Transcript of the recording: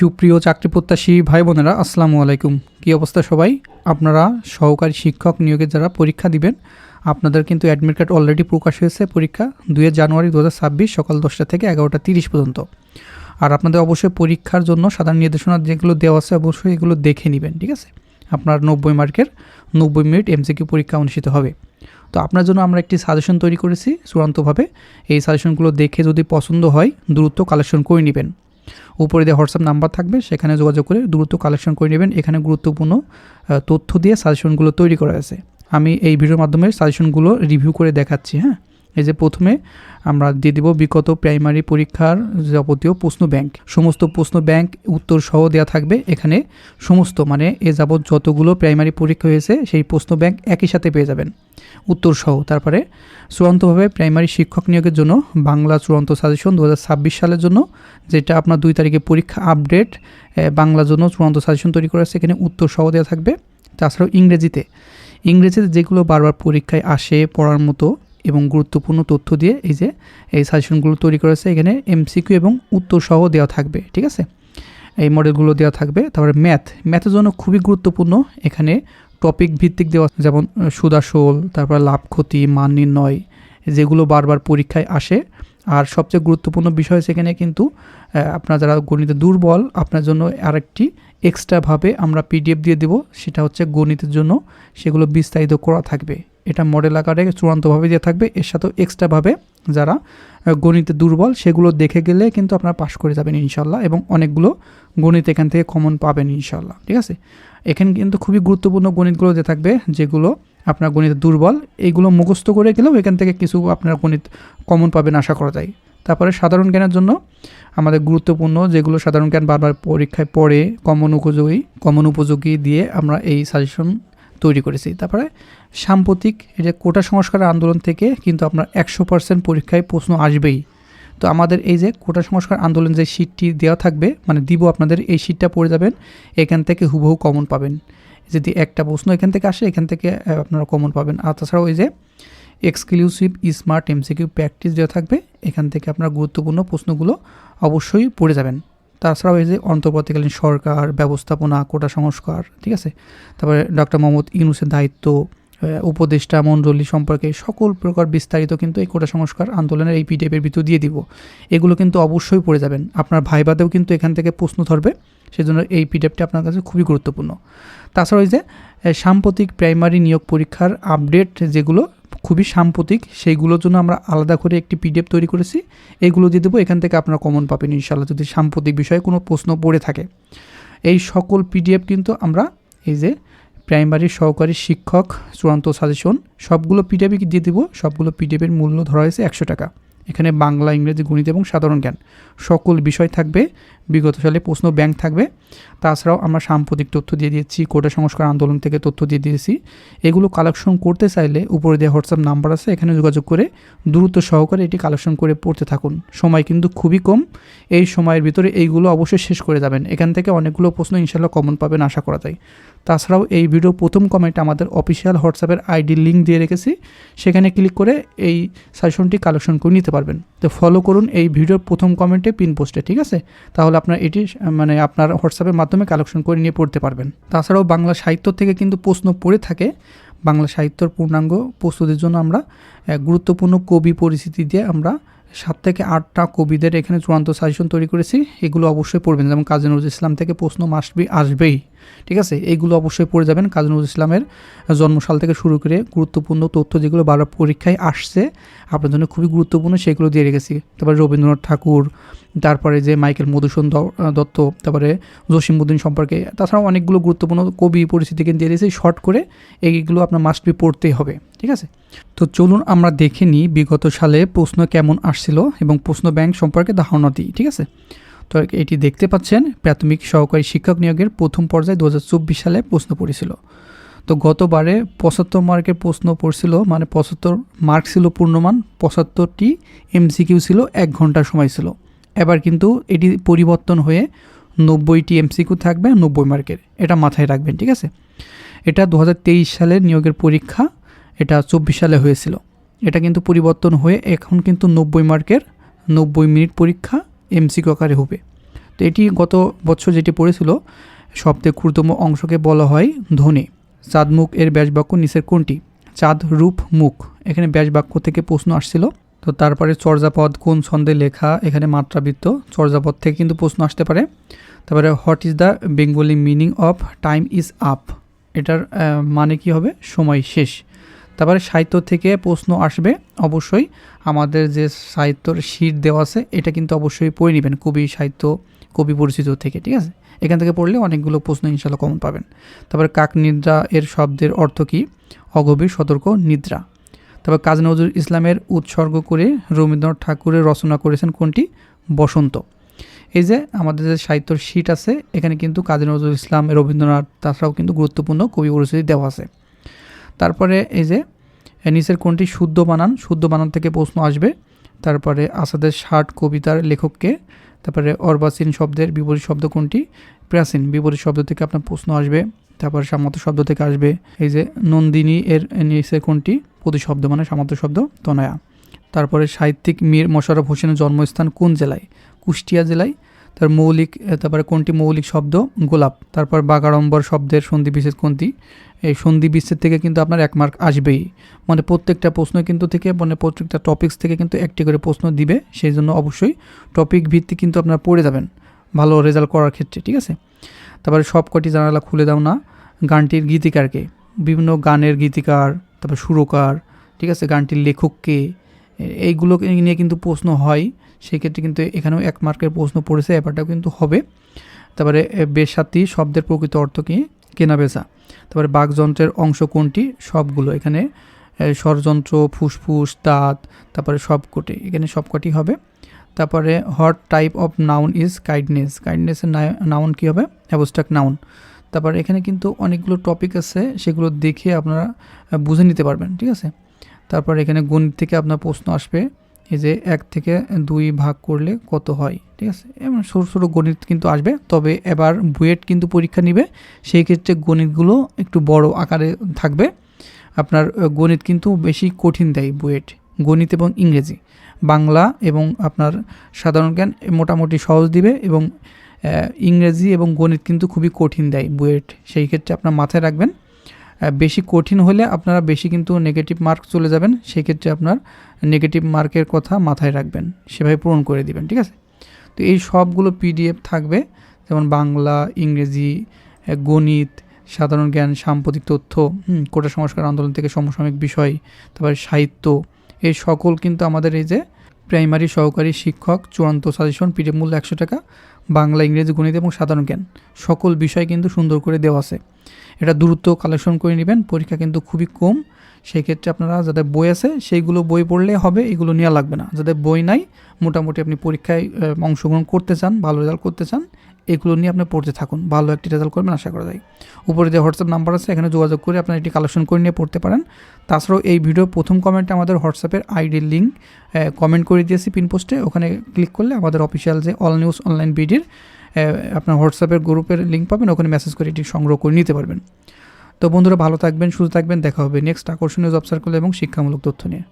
সুপ্রিয় চাকরি প্রত্যাশী ভাই বোনেরা, আসসালামু আলাইকুম। কী অবস্থা সবাই? আপনারা সহকারী শিক্ষক নিয়োগের যারা পরীক্ষা দিবেন, আপনাদের কিন্তু অ্যাডমিট কার্ড অলরেডি প্রকাশ হয়েছে। পরীক্ষা 2 জানুয়ারি 2026 সকাল 10টা থেকে 11টা 30 পর্যন্ত। আর আপনাদের অবশ্যই পরীক্ষার জন্য সাধারণ নির্দেশনা যেগুলো দেওয়া আছে অবশ্যই এগুলো দেখে নেবেন, ঠিক আছে? আপনার 90 মার্কের 90 মিনিট এমসিকিউ পরীক্ষা অনুষ্ঠিত হবে। তো আপনার জন্য আমরা একটি সাজেশন তৈরি করেছি চূড়ান্তভাবে। এই সাজেশনগুলো দেখে যদি পছন্দ হয় দ্রুত কালেকশন করে নেবেন। উপরে দিয়ে হোয়াটসঅ্যাপ নাম্বার থাকবে, সেখানে যোগাযোগ করে দ্রুত কালেকশন করে নেবেন। এখানে গুরুত্বপূর্ণ তথ্য দিয়ে সাজেশনগুলো তৈরি করা আছে। আমি এই ভিডিওর মাধ্যমে সাজেশনগুলো রিভিউ করে দেখাচ্ছি। এই যে প্রথমে আমরা দিয়ে দিব বিগত প্রাইমারি পরীক্ষার যাবতীয় প্রশ্ন ব্যাংক, সমস্ত প্রশ্ন ব্যাংক উত্তর সহ দেওয়া থাকবে। এখানে সমস্ত এ যাবৎ যতগুলো প্রাইমারি পরীক্ষা হয়েছে সেই প্রশ্ন ব্যাংক একই সাথে পেয়ে যাবেন উত্তর সহ। তারপরে চূড়ান্তভাবে প্রাইমারি শিক্ষক নিয়োগের জন্য বাংলা চূড়ান্ত সাজেশন 2026 সালের জন্য, যেটা আপনার 2 তারিখে পরীক্ষা আপডেট, বাংলার জন্য চূড়ান্ত সাজেশন তৈরি করা আছে। এখানে উত্তর সহ দেওয়া থাকবে। তাছাড়াও ইংরেজিতে যেগুলো বারবার পরীক্ষায় আসে পড়ার মতো এবং গুরুত্বপূর্ণ তথ্য দিয়ে এই সাজেশনগুলো তৈরি করেছে। এখানে এমসিকিউ এবং উত্তর সহ দেওয়া থাকবে, ঠিক আছে? এই মডেলগুলো দেওয়া থাকবে। তারপরে ম্যাথের জন্য খুবই গুরুত্বপূর্ণ, এখানে টপিক ভিত্তিক দেওয়া, যেমন সুদাসোল, তারপর লাভ ক্ষতি, মান নির্ণয়, যেগুলো বারবার পরীক্ষায় আসে। আর সবচেয়ে গুরুত্বপূর্ণ বিষয় সেখানে কিন্তু আপনারা যারা গণিতে দুর্বল, আপনার জন্য আরেকটি এক্সট্রাভাবে আমরা পিডিএফ দিয়ে দেব, সেটা হচ্ছে গণিতের জন্য, সেগুলো বিস্তারিত করা থাকবে। এটা মডেল আকারে চূড়ান্তভাবে দিয়ে থাকবে। এর সাথেও এক্সট্রাভাবে যারা গণিতে দুর্বল সেগুলো দেখে গেলে কিন্তু আপনারা পাস করে যাবেন ইনশাল্লাহ, এবং অনেকগুলো গণিত এখান থেকে কমন পাবেন ইনশাল্লাহ, ঠিক আছে? এখানে কিন্তু খুবই গুরুত্বপূর্ণ গণিতগুলো দিয়ে থাকবে, যেগুলো আপনার গণিতে দুর্বল, এইগুলো মুখস্থ করে গেলেও এখান থেকে কিছু আপনার গণিত কমন পাবেন আশা করা যায়। তারপরে সাধারণ জ্ঞানের জন্য আমাদের গুরুত্বপূর্ণ যেগুলো সাধারণ জ্ঞান বারবার পরীক্ষায় পড়ে কমন উপযোগী দিয়ে আমরা এই সাজেশন তৈরি করেছি। তারপরে সাম্প্রতিক এটা কোটা সংস্কার আন্দোলন থেকে কিন্তু আপনার 100% পরীক্ষায় প্রশ্ন আসবেই। তো আমাদের এই যে কোটা সংস্কার আন্দোলন যে শিটটি দেওয়া থাকবে, দিব আপনাদের, এই শিটটা পড়ে যাবেন, এখান থেকে হুবহু কমন পাবেন। যদি একটা প্রশ্ন এখান থেকে আসে, এখান থেকে আপনারা কমন পাবেন। আর তাছাড়াও এই যে এক্সক্লুসিভ স্মার্ট এমসিকিউ প্র্যাকটিস দেওয়া থাকবে, এখান থেকে আপনার গুরুত্বপূর্ণ প্রশ্নগুলো অবশ্যই পড়ে যাবেন। তাছাড়াও এই যে অন্তর্বর্তীকালীন সরকার ব্যবস্থাপনা, কোটা সংস্কার, ঠিক আছে? তারপরে ডক্টর মোহাম্মদ ইউনূসের দায়িত্ব, উপদেষ্টা মণ্ডলী সম্পর্কে সকল প্রকার বিস্তারিত কিন্তু এই কোটা সংস্কার আন্দোলনের এই পিডিএফের ভিতর দিয়ে দিব। এগুলো কিন্তু অবশ্যই পড়ে যাবেন। আপনার ভাইবাতেও কিন্তু এখান থেকে প্রশ্ন ধরবে, সেজন্য এই পিডিএফটি আপনার কাছে খুবই গুরুত্বপূর্ণ। তাছাড়া এই যে সাম্প্রতিক প্রাইমারি নিয়োগ পরীক্ষার আপডেট যেগুলো খুবই সাম্প্রতিক, সেইগুলোর জন্য আমরা আলাদা করে একটি পিডিএফ তৈরি করেছি, এগুলো দিয়ে দেবো। এখান থেকে আপনারা কমন পাবেন ইনশাআল্লাহ যদি সাম্প্রতিক বিষয়ে কোনো প্রশ্ন পড়ে থাকে। এই সকল পিডিএফ কিন্তু আমরা এই যে প্রাইমারি সহকারী শিক্ষক চূড়ান্ত সাজেশন সবগুলো পিডিএফই দিয়ে দেবো। সবগুলো পিডিএফের মূল্য ধরা হয়েছে 100 টাকা। এখানে বাংলা, ইংরেজি, গণিত এবং সাধারণ জ্ঞান সকল বিষয় থাকবে। বিগত সালে প্রশ্ন ব্যাংক থাকবে। তাছাড়াও আমরা সাম্প্রতিক তথ্য দিয়ে দিয়েছি, কোটা সংস্কার আন্দোলন থেকে তথ্য দিয়ে দিয়েছি। এগুলো কালেকশন করতে চাইলে উপরে দেওয়া হোয়াটসঅ্যাপ নাম্বার আছে, এখানে যোগাযোগ করে দ্রুত সহকারে এটি কালেকশন করে পড়তে থাকুন। সময় কিন্তু খুবই কম, এই সময়ের ভিতরে এইগুলো অবশ্যই শেষ করে যাবেন। এখান থেকে অনেকগুলো প্রশ্ন ইনশাল্লাহ কমন পাবেন আশা করা যায়। তাছাড়াও এই ভিডিও প্রথম কমেন্টে আমাদের অফিসিয়াল হোয়াটসঅ্যাপের আইডি লিঙ্ক দিয়ে রেখেছি, সেখানে ক্লিক করে এই সাজেশনটি কালেকশন করে নিতে পারবেন। তো ফলো করুন এই ভিডিওর প্রথম কমেন্টে, পিন পোস্টে, ঠিক আছে? তাহলে আপনার এটি আপনার হোয়াটসঅ্যাপের মাধ্যমে কালেকশন করে নিয়ে পড়তে পারবেন। তাছাড়াও বাংলা সাহিত্য থেকে কিন্তু প্রশ্ন পড়ে থাকে। বাংলা সাহিত্যর পূর্ণাঙ্গ প্রস্তুতির জন্য আমরা গুরুত্বপূর্ণ কবি পরিচিতি দিয়ে আমরা 7 থেকে 8টা কবিদের এখানে চূড়ান্ত সাজেশন তৈরি করেছি। এগুলো অবশ্যই পড়বেন, যেমন কাজী নজরুল ইসলাম থেকে প্রশ্ন আসবেই, ঠিক আছে? এইগুলো অবশ্যই পড়ে যাবেন। কাজী নজরুল ইসলামের জন্মসাল থেকে শুরু করে গুরুত্বপূর্ণ তথ্য যেগুলো বারবার পরীক্ষায় আসছে, আপনার জন্য খুবই গুরুত্বপূর্ণ, সেগুলো দিয়ে রেখেছি। তারপরে রবীন্দ্রনাথ ঠাকুর, তারপরে যে মাইকেল মধুসূদন দত্ত, তারপরে জসিমউদ্দিন সম্পর্কে, তাছাড়াও অনেকগুলো গুরুত্বপূর্ণ কবি পরিচিতিকে দিয়ে দিয়েছি শর্ট করে। এইগুলো আপনার মাস্ট বি পড়তেই হবে, ঠিক আছে? তো চলুন আমরা দেখে নিই বিগত সালে প্রশ্ন কেমন আসছিল এবং প্রশ্ন ব্যাংক সম্পর্কে ধারণা দিই, ঠিক আছে? তো এটি দেখতে পাচ্ছেন প্রাথমিক সহকারী শিক্ষক নিয়োগের প্রথম পর্যায়ে 2024 সালে প্রশ্ন পড়েছিল। তো গতবারে 75 মার্কের প্রশ্ন পড়ছিল, 75 মার্ক ছিল পূর্ণমান, 75টি এমসিকিউ ছিল, 1 ঘন্টার সময় ছিল। এবার কিন্তু এটি পরিবর্তন হয়ে 90টি এমসিকিউ থাকবে 90 মার্কের, এটা মাথায় রাখবেন, ঠিক আছে? এটা 2023 সালের নিয়োগের পরীক্ষা, এটা 24 সালে হয়েছিল। এটা কিন্তু পরিবর্তন হয়ে এখন কিন্তু 90 মার্কের 90 মিনিট পরীক্ষা এমসিকিউ আকারে হবে। তো এটি গত বছর যেটি পড়েছিল সবথেকে ক্ষুদ্রতম অংশকে বলা হয় ধ্বনি। চাঁদ মুখ এর ব্যাসবাক্য নিচের কোনটি? চাঁদ রূপ মুখ, এখানে ব্যাসবাক্য থেকে প্রশ্ন আসছিল। তো তারপরে চর্যাপদ কোন ছন্দে লেখা, এখানে মাত্রাবৃত্ত, চর্যাপদ থেকে কিন্তু প্রশ্ন আসতে পারে। তারপরে what is the Bengali meaning of time is up, এটার মানে কি হবে? সময় শেষ। তারপরে সাহিত্য থেকে প্রশ্ন আসবে অবশ্যই, আমাদের যে সাহিত্যর শীট দেওয়া আছে এটা কিন্তু অবশ্যই পড়ে নেবেন কবি সাহিত্য, কবি পরিচিত থেকে, ঠিক আছে? এখান থেকে পড়লে অনেকগুলো প্রশ্ন ইনশাল্লাহ কমন পাবেন। তারপরে কাক নিদ্রা এর শব্দের অর্থ কী? অগভীর সতর্ক নিদ্রা। তারপর কাজী নজরুল ইসলামের উৎসর্গ করে রবীন্দ্রনাথ ঠাকুরের রচনা করেছেন কোনটি? বসন্ত। এই যে আমাদের যে সাহিত্যর শীট আছে এখানে কিন্তু কাজী নজরুল ইসলাম, রবীন্দ্রনাথ তাছাড়াও কিন্তু গুরুত্বপূর্ণ কবি পরিচিতি দেওয়া আছে। তারপরে এই যে নিচের কোনটি শুদ্ধ বানান? শুদ্ধ বানান থেকে প্রশ্ন আসবে। তারপরে আসাদের ষাট কবিতার লেখককে। তারপরে অর্বাচীন শব্দের বিপরীত শব্দ কোনটি? প্রাচীন, বিপরীত শব্দ থেকে আপনার প্রশ্ন আসবে। তারপর সামর্থ্য শব্দ থেকে আসবে। এই যে নন্দিনী এর নিচে কোনটি? প্রতিশব্দ মানে সামর্থ্য শব্দ তনয়া। তারপরে সাহিত্যিক মীর মশাররফ হোসেনের জন্মস্থান কোন জেলায়? কুষ্টিয়া জেলায়। তার মৌলিক, তারপরে কোনটি মৌলিক শব্দ? গোলাপ। তারপর বাগাড়ম্বর শব্দের সন্ধি বিচ্ছেদ কোনটি? এই সন্ধি বিচ্ছেদ থেকে কিন্তু আপনার 1 মার্ক আসবেই, মানে প্রত্যেকটা প্রশ্ন কিন্তু থেকে মানে প্রত্যেকটা টপিকস থেকে কিন্তু একটি করে প্রশ্ন দিবে, সেই জন্য অবশ্যই টপিক ভিত্তিক কিন্তু আপনারা পড়ে যাবেন ভালো রেজাল্ট করার ক্ষেত্রে, ঠিক আছে? তারপরে সবকটি জানালা খুলে দাও না গানটির গীতিকারকে? বিভিন্ন গানের গীতিকার, তারপর সুরকার, ঠিক আছে? গানটির লেখককে, এইগুলো নিয়ে কিন্তু প্রশ্ন হয়, সেই ক্ষেত্রে কিন্তু এখানেও 1 মার্কের প্রশ্ন পড়েছে, এবারটাও কিন্তু হবে। তারপরে বেসাতি শব্দের প্রকৃত অর্থ কী? কেনাবেচা। তারপরে বাকযন্ত্রের অংশ কোনটি? সবগুলো, এখানে স্বরযন্ত্র, ফুসফুস, দাঁত, তারপরে সবকটি, এখানে সবকটি হবে। তারপরে what type of noun is kindness? কাইন্ডনেসের নাউন কী হবে? Abstract noun. তারপরে এখানে কিন্তু অনেকগুলো টপিক আছে, সেগুলো দেখে আপনারা বুঝে নিতে পারবেন, ঠিক আছে? তারপর এখানে গণিত থেকে আপনার প্রশ্ন আসবে, এই যে 1 থেকে 2 ভাগ করলে কত হয়, ঠিক আছে? এমন ছোটো ছোটো গণিত কিন্তু আসবে, তবে এবার বুয়েট কিন্তু পরীক্ষা নিবে, সেই ক্ষেত্রে গণিতগুলো একটু বড় আকারে থাকবে। আপনার গণিত কিন্তু বেশি কঠিন দেয় বুয়েট, গণিত এবং ইংরেজি। বাংলা এবং আপনার সাধারণ জ্ঞান মোটামুটি সহজ দিবে, এবং ইংরেজি এবং গণিত কিন্তু খুবই কঠিন দেয় বুয়েট, সেই ক্ষেত্রে আপনার মাথায় রাখবেন। বেশি কঠিন হলে আপনারা বেশি কিন্তু নেগেটিভ মার্ক চলে যাবেন, সেই ক্ষেত্রে আপনার নেগেটিভ মার্কের কথা মাথায় রাখবেন, সেভাবে পূরণ করে দিবেন, ঠিক আছে? তো এই সবগুলো পিডিএফ থাকবে, যেমন বাংলা, ইংরেজি, গণিত, সাধারণ জ্ঞান, সাম্প্রতিক তথ্য, কোটা সংস্কার আন্দোলন থেকে সমসাময়িক বিষয়, তারপরে সাহিত্য, এই সকল কিন্তু আমাদের এই যে প্রাইমারি সহকারী শিক্ষক চূড়ান্ত সাজেশন পিডিএফ মূল্য 100 টাকা, বাংলা, ইংরেজি, গণিত এবং সাধারণ জ্ঞান সকল বিষয় কিন্তু সুন্দর করে দেওয়া আছে। এটা দ্রুত কালেকশন করে নেবেন, পরীক্ষা কিন্তু খুবই কম, সেই ক্ষেত্রে আপনারা যাদের বই আছে সেইগুলো বই পড়লে হবে, এগুলো নেওয়া লাগবে না। যাদের বই নাই, মোটামুটি আপনি পরীক্ষায় অংশগ্রহণ করতে চান, ভালো রেজাল্ট করতে চান, এগুলো নিয়ে আপনি পড়তে থাকুন, ভালো একটি রেজাল্ট করবেন আশা করা যায়। উপরে যে হোয়াটসঅ্যাপ নাম্বার আছে এখানে যোগাযোগ করে আপনারা এটি কালেকশন করে নিয়ে পড়তে পারেন। তাছাড়াও এই ভিডিও প্রথম কমেন্টে আমাদের হোয়াটসঅ্যাপের আইডির লিঙ্ক কমেন্ট করে দিয়েছি পিন পোস্টে, ওখানে ক্লিক করলে আমাদের অফিসিয়াল যে অল নিউজ অনলাইন বিডির আপনার হোয়াটসঅ্যাপের গ্রুপের লিঙ্ক পাবেন, ওখানে মেসেজ করে এটি সংগ্রহ করে নিতে পারবেন। তো বন্ধুরা ভালো থাকবেন, সুস্থ থাকবেন, দেখা হবে নেক্সট আকর্ষণীয় জব সার্কেল এবং শিক্ষামূলক তথ্য নিয়ে।